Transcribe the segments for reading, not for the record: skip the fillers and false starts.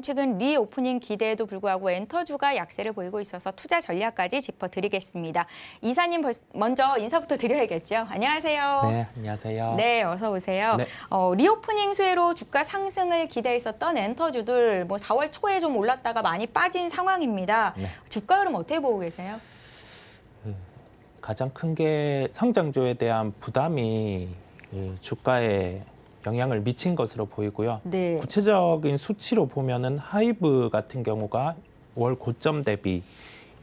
최근 리오프닝 기대에도 불구하고 엔터주가 약세를 보이고 있어서 투자 전략까지 짚어드리겠습니다. 이사님 먼저 인사부터 드려야겠죠. 안녕하세요. 네, 안녕하세요. 네, 어서 오세요. 네. 리오프닝 수혜로 주가 상승을 기대했었던 엔터주들 4월 초에 좀 올랐다가 많이 빠진 상황입니다. 네. 주가 흐름 어떻게 보고 계세요? 가장 큰 게 성장주에 대한 부담이 주가에 영향을 미친 것으로 보이고요. 네. 구체적인 수치로 보면은 하이브 같은 경우가 월 고점 대비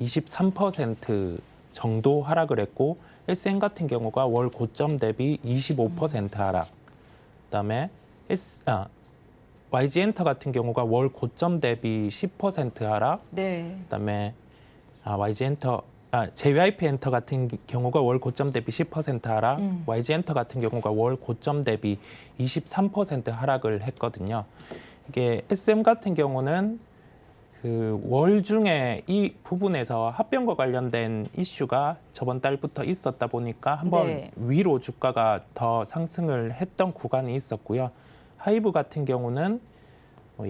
23% 정도 하락을 했고, SM 같은 경우가 월 고점 대비 25% 하락. 그다음에 YG엔터 같은 경우가 월 고점 대비 10% 하락. 네. 그다음에 JYP 엔터 같은 경우가 월 고점 대비 10% 하락, YG 엔터 같은 경우가 월 고점 대비 23% 하락을 했거든요. 이게 SM 같은 경우는 그 월 중에 이 부분에서 합병과 관련된 이슈가 저번 달부터 있었다 보니까 한번 네. 위로 주가가 더 상승을 했던 구간이 있었고요. 하이브 같은 경우는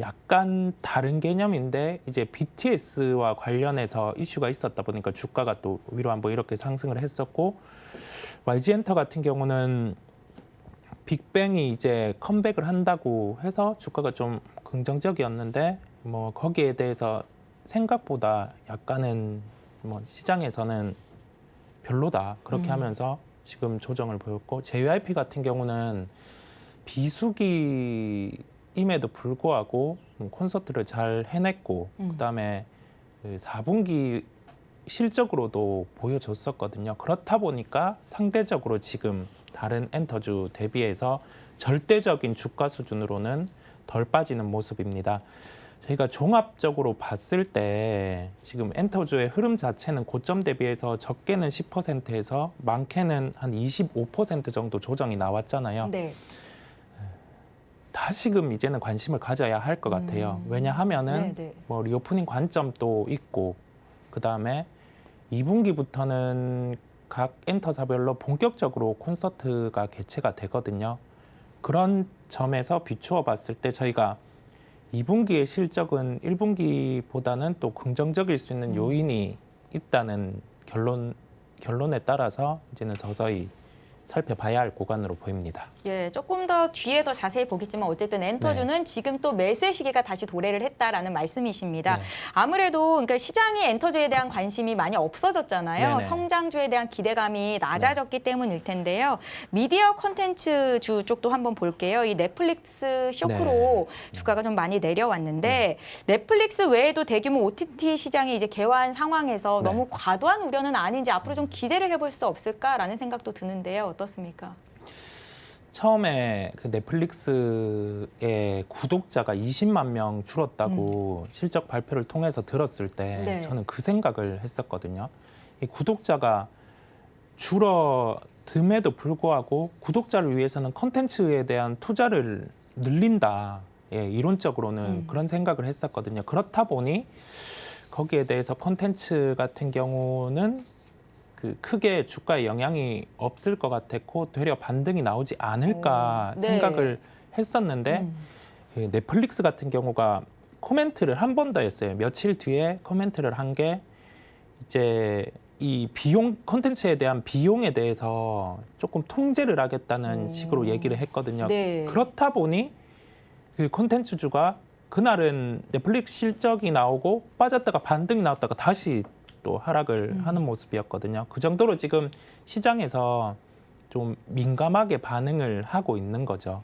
약간 다른 개념인데 이제 BTS와 관련해서 이슈가 있었다 보니까 주가가 또 위로 한번 이렇게 상승을 했었고, YG엔터 같은 경우는 빅뱅이 이제 컴백을 한다고 해서 주가가 좀 긍정적이었는데 거기에 대해서 생각보다 약간은 시장에서는 별로다 그렇게 하면서 지금 조정을 보였고, JYP 같은 경우는 비수기임에도 불구하고 콘서트를 잘 해냈고, 그다음에 4분기 실적으로도 보여줬었거든요. 그렇다 보니까 상대적으로 지금 다른 엔터주 대비해서 절대적인 주가 수준으로는 덜 빠지는 모습입니다. 저희가 종합적으로 봤을 때 지금 엔터주의 흐름 자체는 고점 대비해서 적게는 10%에서 많게는 한 25% 정도 조정이 나왔잖아요. 네. 다시금 이제는 관심을 가져야 할 것 같아요. 왜냐하면은 네네. 리오프닝 관점도 있고, 그 다음에 2분기부터는 각 엔터사별로 본격적으로 콘서트가 개최가 되거든요. 그런 점에서 비추어 봤을 때 저희가 2분기의 실적은 1분기보다는 또 긍정적일 수 있는 요인이 있다는 결론에 따라서 이제는 서서히 살펴봐야 할 구간으로 보입니다. 예, 조금 더 뒤에 더 자세히 보겠지만 어쨌든 엔터주는 지금 또 매수의 시기가 다시 도래를 했다라는 말씀이십니다. 네. 아무래도 그러니까 시장이 엔터주에 대한 관심이 많이 없어졌잖아요. 네네. 성장주에 대한 기대감이 낮아졌기 때문일 텐데요. 미디어 콘텐츠주 쪽도 한번 볼게요. 이 넷플릭스 쇼크로 주가가 좀 많이 내려왔는데 넷플릭스 외에도 대규모 OTT 시장이 이제 개화한 상황에서 네. 너무 과도한 우려는 아닌지 앞으로 좀 기대를 해볼 수 없을까라는 생각도 드는데요. 어떻습니까? 처음에 그 넷플릭스의 구독자가 20만 명 줄었다고 실적 발표를 통해서 들었을 때 네. 저는 그 생각을 했었거든요. 이 구독자가 줄어듦에도 불구하고 구독자를 위해서는 컨텐츠에 대한 투자를 늘린다. 예, 이론적으로는 그런 생각을 했었거든요. 그렇다 보니 거기에 대해서 컨텐츠 같은 경우는 크게 주가에 영향이 없을 것 같았고 되려 반등이 나오지 않을까 네. 생각을 했었는데 그 넷플릭스 같은 경우가 코멘트를 한 번 더 했어요. 며칠 뒤에 코멘트를 한 게 이제 이 비용 컨텐츠에 대한 비용에 대해서 조금 통제를 하겠다는 식으로 얘기를 했거든요. 네. 그렇다 보니 그 콘텐츠주가 그날은 넷플릭스 실적이 나오고 빠졌다가 반등이 나왔다가 다시 또 하락을 하는 모습이었거든요. 그 정도로 지금 시장에서 좀 민감하게 반응을 하고 있는 거죠.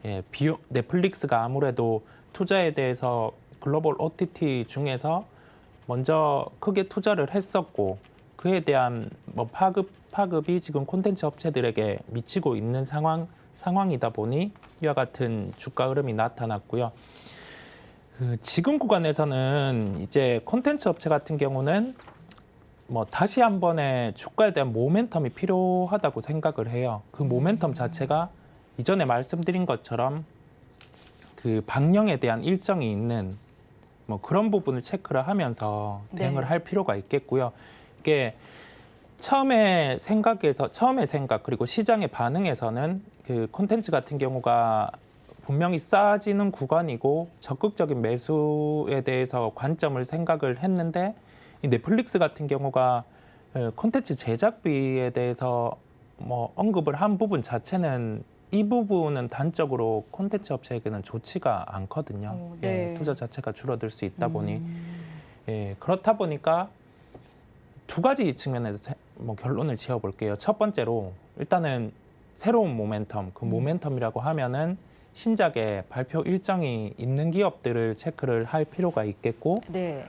예, 넷플릭스가 아무래도 투자에 대해서 글로벌 OTT 중에서 먼저 크게 투자를 했었고, 그에 대한 파급이 지금 콘텐츠 업체들에게 미치고 있는 상황이다 보니 이와 같은 주가 흐름이 나타났고요. 지금 구간에서는 이제 콘텐츠 업체 같은 경우는 다시 한 번의 주가에 대한 모멘텀이 필요하다고 생각을 해요. 그 모멘텀 자체가 이전에 말씀드린 것처럼 그 방영에 대한 일정이 있는 그런 부분을 체크를 하면서 대응을 할 필요가 있겠고요. 이게 처음에 생각 그리고 시장의 반응에서는 그 콘텐츠 같은 경우가 분명히 싸지는 구간이고 적극적인 매수에 대해서 관점을 생각을 했는데 이 넷플릭스 같은 경우가 콘텐츠 제작비에 대해서 뭐 언급을 한 부분 자체는 이 부분은 단적으로 콘텐츠 업체에게는 좋지가 않거든요. 네. 예, 투자 자체가 줄어들 수 있다 보니 예, 그렇다 보니까 두 가지 측면에서 뭐 결론을 지어볼게요. 첫 번째로 일단은 새로운 모멘텀, 그 모멘텀이라고 하면은 신작의 발표 일정이 있는 기업들을 체크를 할 필요가 있겠고 네.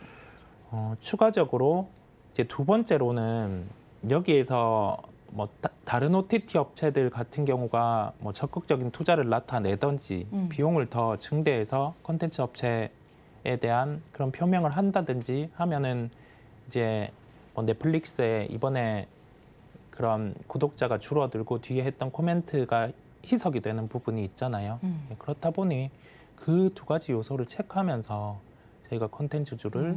추가적으로 이제 두 번째로는 여기에서 뭐 다른 OTT 업체들 같은 경우가 뭐 적극적인 투자를 나타내든지 비용을 더 증대해서 콘텐츠 업체에 대한 그런 표명을 한다든지 하면은 이제 뭐 넷플릭스에 이번에 그런 구독자가 줄어들고 뒤에 했던 코멘트가 희석이 되는 부분이 있잖아요. 그렇다 보니 그 두 가지 요소를 체크하면서 저희가 콘텐츠주를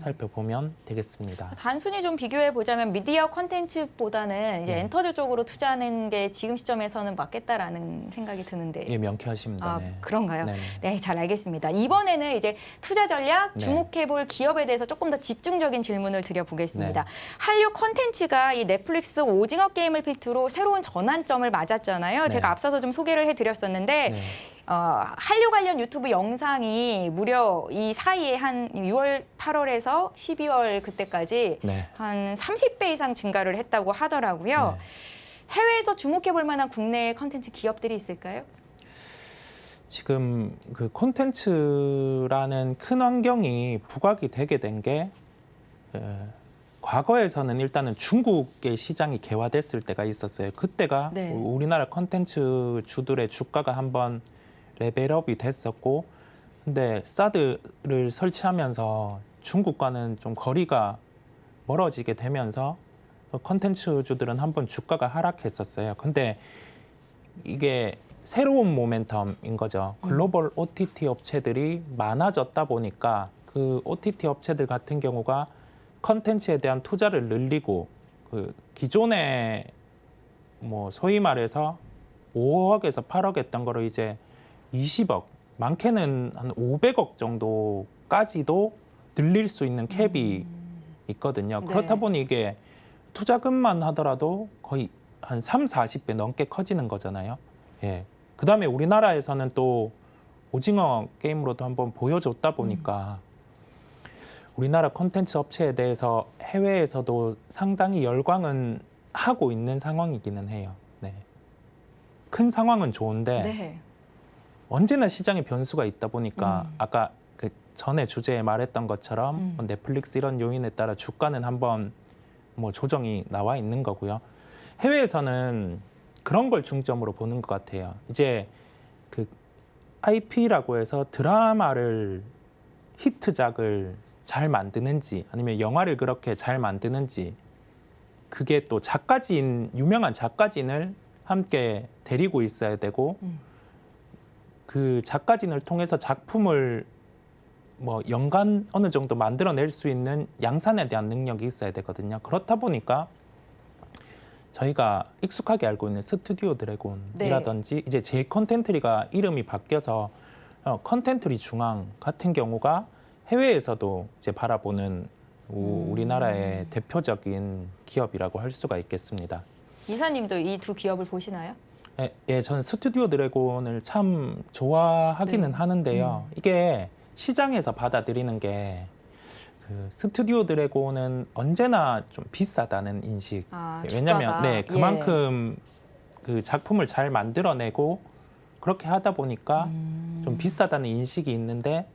살펴보면 되겠습니다. 단순히 좀 비교해 보자면 미디어 콘텐츠보다는 이제 네. 엔터주 쪽으로 투자하는 게 지금 시점에서는 맞겠다라는 생각이 드는데. 예, 명쾌하십니다. 아, 네. 그런가요? 네네. 네, 잘 알겠습니다. 이번에는 이제 투자 전략, 네. 주목해볼 기업에 대해서 조금 더 집중적인 질문을 드려보겠습니다. 네. 한류 콘텐츠가 이 넷플릭스 오징어 게임을 필두로 새로운 전환점을 맞았잖아요. 네. 제가 앞서서 좀 소개를 해드렸었는데 네. 한류 관련 유튜브 영상이 무려 이 사이에 한 6월, 8월에서 12월 그때까지 네. 한 30배 이상 증가를 했다고 하더라고요. 네. 해외에서 주목해볼 만한 국내 콘텐츠 기업들이 있을까요? 지금 그 콘텐츠라는 큰 환경이 부각이 되게 된 게 과거에서는 일단은 중국의 시장이 개화됐을 때가 있었어요. 그때가 네. 우리나라 콘텐츠 주들의 주가가 한번 레벨업이 됐었고, 근데 사드를 설치하면서 중국과는 좀 거리가 멀어지게 되면서 콘텐츠주들은 한번 주가가 하락했었어요. 근데 이게 새로운 모멘텀인 거죠. 글로벌 OTT 업체들이 많아졌다 보니까 그 OTT 업체들 같은 경우가 컨텐츠에 대한 투자를 늘리고 그 기존에 뭐 소위 말해서 5억에서 8억 했던 거를 이제 20억, 많게는 한 500억 정도까지도 늘릴 수 있는 캡이 있거든요. 네. 그렇다 보니 이게 투자금만 하더라도 거의 한 3, 40배 넘게 커지는 거잖아요. 예. 그다음에 우리나라에서는 또 오징어 게임으로도 한번 보여줬다 보니까 우리나라 콘텐츠 업체에 대해서 해외에서도 상당히 열광은 하고 있는 상황이기는 해요. 네. 큰 상황은 좋은데 네. 언제나 시장에 변수가 있다 보니까 아까 그 전에 주제에 말했던 것처럼 뭐 넷플릭스 이런 요인에 따라 주가는 한번 뭐 조정이 나와 있는 거고요. 해외에서는 그런 걸 중점으로 보는 것 같아요. 이제 그 IP라고 해서 드라마를 히트작을 잘 만드는지 아니면 영화를 그렇게 잘 만드는지 그게 또 작가진 유명한 작가진을 함께 데리고 있어야 되고 그 작가진을 통해서 작품을 뭐 연간 어느 정도 만들어낼 수 있는 양산에 대한 능력이 있어야 되거든요. 그렇다 보니까 저희가 익숙하게 알고 있는 스튜디오 드래곤이라든지 이제 제이컨텐트리가 이름이 바뀌어서 컨텐트리 중앙 같은 경우가 해외에서도 이제 바라보는 우리나라의 대표적인 기업이라고 할 수가 있겠습니다. 이사님도 이 두 기업을 보시나요? 예, 저는 스튜디오 드래곤을 참 좋아하기는 네. 하는데요. 이게 시장에서 받아들이는 게 그 스튜디오 드래곤은 언제나 좀 비싸다는 인식. 아, 왜냐하면 주가가. 네, 그만큼 그 작품을 잘 만들어내고 그렇게 하다 보니까 좀 비싸다는 인식이 있는데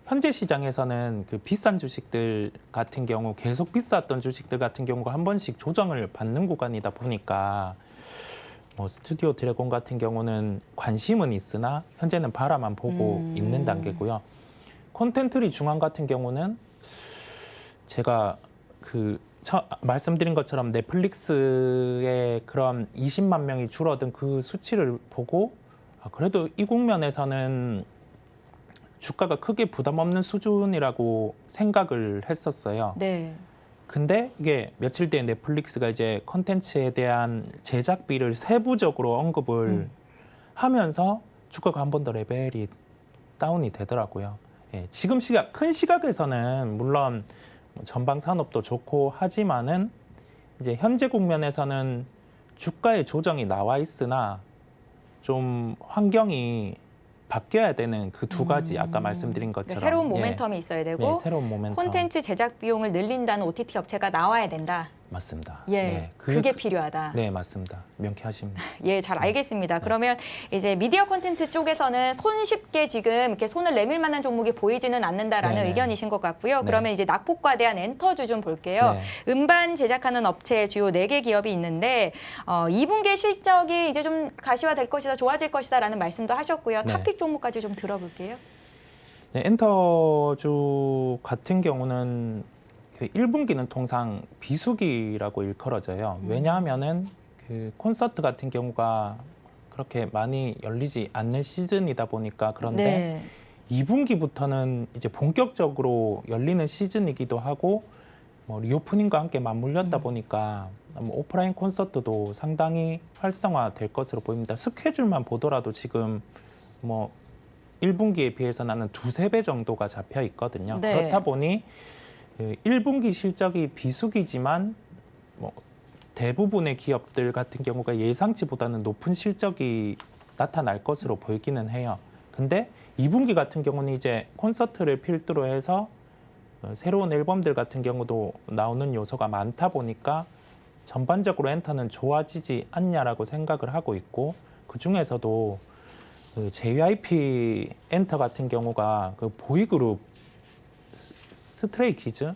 현재 시장에서는 그 비싼 주식들 같은 경우 계속 비쌌던 주식들 같은 경우가 한 번씩 조정을 받는 구간이다 보니까 뭐 스튜디오 드래곤 같은 경우는 관심은 있으나 현재는 바라만 보고 있는 단계고요. 콘텐트리 중앙 같은 경우는 제가 그 말씀드린 것처럼 넷플릭스의 그런 20만 명이 줄어든 그 수치를 보고 그래도 이 국면에서는 주가가 크게 부담 없는 수준이라고 생각을 했었어요. 네. 근데 이게 며칠 뒤에 넷플릭스가 이제 콘텐츠에 대한 제작비를 세부적으로 언급을 하면서 주가가 한 번 더 레벨이 다운이 되더라고요. 예, 지금 큰 시각에서는 물론 전방 산업도 좋고 하지만은 이제 현재 국면에서는 주가의 조정이 나와 있으나 좀 환경이 바뀌어야 되는 그 두 가지 아까 말씀드린 것처럼 새로운 모멘텀이 있어야 되고 예, 새로운 모멘텀 콘텐츠 제작 비용을 늘린다는 OTT 업체가 나와야 된다. 맞습니다. 예, 네, 그게 필요하다. 네, 맞습니다. 명쾌하십니다. 예, 잘 알겠습니다. 그러면 이제 미디어 콘텐츠 쪽에서는 손쉽게 지금 이렇게 손을 내밀 만한 종목이 보이지는 않는다라는 네네. 의견이신 것 같고요. 네. 그러면 이제 낙폭과 대한 엔터주 좀 볼게요. 네. 음반 제작하는 업체 주요 4개 기업이 있는데 2분기 실적이 이제 좀 가시화될 것이다, 좋아질 것이다라는 말씀도 하셨고요. 네. 탑픽 종목까지 좀 들어볼게요. 네, 엔터주 같은 경우는 그 1분기는 통상 비수기라고 일컬어져요. 왜냐하면은 그 콘서트 같은 경우가 그렇게 많이 열리지 않는 시즌이다 보니까 그런데 2분기부터는 이제 본격적으로 열리는 시즌이기도 하고 뭐 리오프닝과 함께 맞물렸다 보니까 뭐 오프라인 콘서트도 상당히 활성화될 것으로 보입니다. 스케줄만 보더라도 지금 뭐 1분기에 비해서 나는 2~3배 정도가 잡혀 있거든요. 네. 그렇다 보니 그 1분기 실적이 비수기지만 뭐 대부분의 기업들 같은 경우가 예상치보다는 높은 실적이 나타날 것으로 보이기는 해요. 근데 2분기 같은 경우는 이제 콘서트를 필두로 해서 새로운 앨범들 같은 경우도 나오는 요소가 많다 보니까 전반적으로 엔터는 좋아지지 않냐라고 생각을 하고 있고 그 중에서도 그 JYP 엔터 같은 경우가 그 보이그룹 스트레이키즈가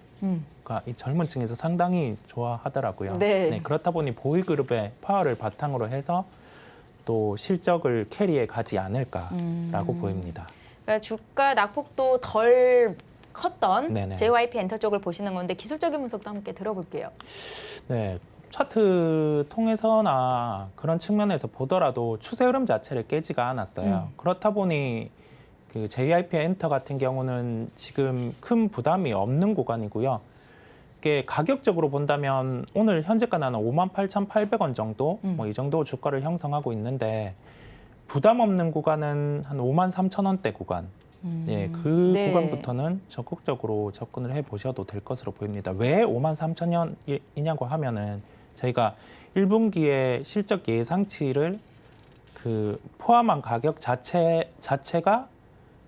이 젊은 층에서 상당히 좋아하더라고요. 네. 그렇다 보니 보이그룹의 파워를 바탕으로 해서 또 실적을 캐리해 가지 않을까라고 보입니다. 그러니까 주가 낙폭도 덜 컸던 네네. JYP 엔터 쪽을 보시는 건데 기술적인 분석도 함께 들어볼게요. 네, 차트 통해서나 그런 측면에서 보더라도 추세 흐름 자체를 깨지가 않았어요. 그렇다 보니 그 JYP 엔터 같은 경우는 지금 큰 부담이 없는 구간이고요. 이게 가격적으로 본다면 오늘 현재가는 58,800원 정도, 뭐 이 정도 주가를 형성하고 있는데 부담 없는 구간은 한 53,000원대 구간. 예, 그 네. 구간부터는 적극적으로 접근을 해 보셔도 될 것으로 보입니다. 왜 53,000원이냐고 하면은 저희가 1분기에 실적 예상치를 그 포함한 가격 자체가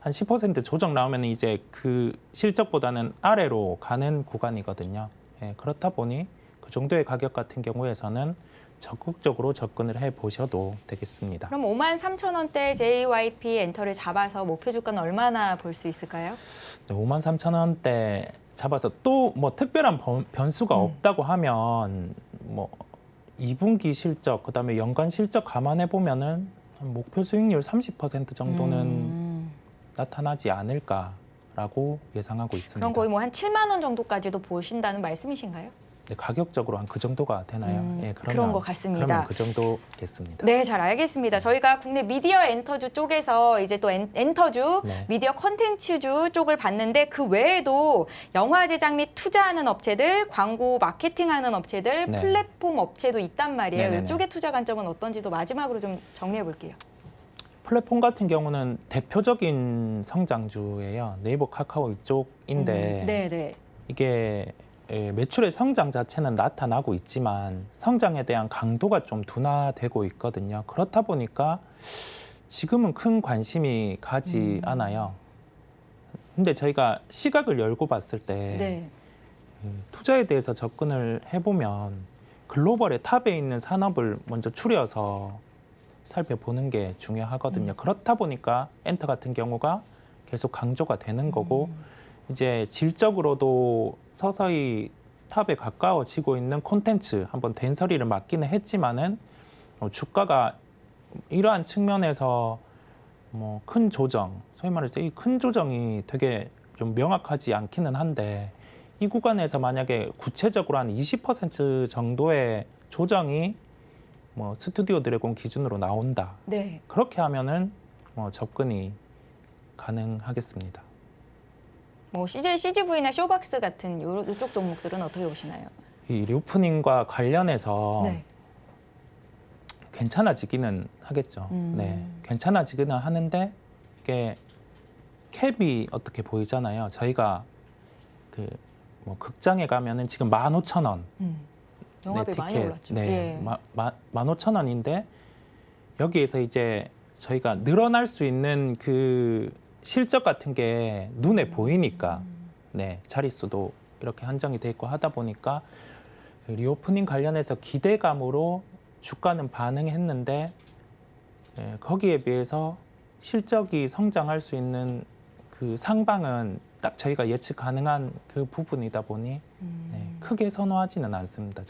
한 10% 조정 나오면 이제 그 실적보다는 아래로 가는 구간이거든요. 예, 그렇다 보니 그 정도의 가격 같은 경우에서는 적극적으로 접근을 해 보셔도 되겠습니다. 그럼 53,000원대 JYP 엔터를 잡아서 목표 주가는 얼마나 볼 수 있을까요? 53,000원대 잡아서 또 뭐 특별한 변수가 없다고 하면 뭐 2분기 실적 그다음에 연간 실적 감안해 보면은 목표 수익률 30% 정도는 나타나지 않을까라고 예상하고 있습니다. 그럼 거의 뭐 한 7만 원 정도까지도 보신다는 말씀이신가요? 네, 가격적으로 한 그 정도가 되나요? 예, 그런 것 같습니다. 그러면 그 정도겠습니다. 네, 잘 알겠습니다. 저희가 국내 미디어 엔터주 쪽에서 이제 또 엔터주, 네. 미디어 콘텐츠주 쪽을 봤는데 그 외에도 영화 제작 및 투자하는 업체들, 광고 마케팅하는 업체들, 네. 플랫폼 업체도 있단 말이에요. 네네네. 이쪽의 투자 관점은 어떤지도 마지막으로 좀 정리해 볼게요. 플랫폼 같은 경우는 대표적인 성장주예요. 네이버, 카카오 이쪽인데 네, 네. 이게 매출의 성장 자체는 나타나고 있지만 성장에 대한 강도가 좀 둔화되고 있거든요. 그렇다 보니까 지금은 큰 관심이 가지 않아요. 근데 저희가 시각을 열고 봤을 때 네. 투자에 대해서 접근을 해보면 글로벌의 탑에 있는 산업을 먼저 추려서 살펴보는 게 중요하거든요. 그렇다 보니까 엔터 같은 경우가 계속 강조가 되는 거고 이제 질적으로도 서서히 탑에 가까워지고 있는 콘텐츠 한번 된서리를 맞기는 했지만은 주가가 이러한 측면에서 뭐 큰 조정, 소위 말해서 이 큰 조정이 되게 좀 명확하지 않기는 한데 이 구간에서 만약에 구체적으로 한 20% 정도의 조정이 뭐 스튜디오 드래곤 기준으로 나온다. 네. 그렇게 하면은 접근이 가능하겠습니다. 뭐 CJ, CGV나 쇼박스 같은 이쪽 종목들은 어떻게 보시나요? 이 리오프닝과 관련해서 네. 괜찮아지기는 하겠죠. 네, 괜찮아지기는 하는데 이게 캡이 어떻게 보이잖아요. 저희가 그 뭐 극장에 가면은 지금 15,000원. 영화비 많이 올랐죠. 네, 예. 15,000원인데 여기에서 이제 저희가 늘어날 수 있는 그 실적 같은 게 눈에 보이니까 네, 자릿수도 이렇게 한정이 돼 있고 하다 보니까 그 리오프닝 관련해서 기대감으로 주가는 반응했는데 거기에 비해서 실적이 성장할 수 있는 그 상방은 딱 저희가 예측 가능한 그 부분이다 보니 크게 선호하지는 않습니다.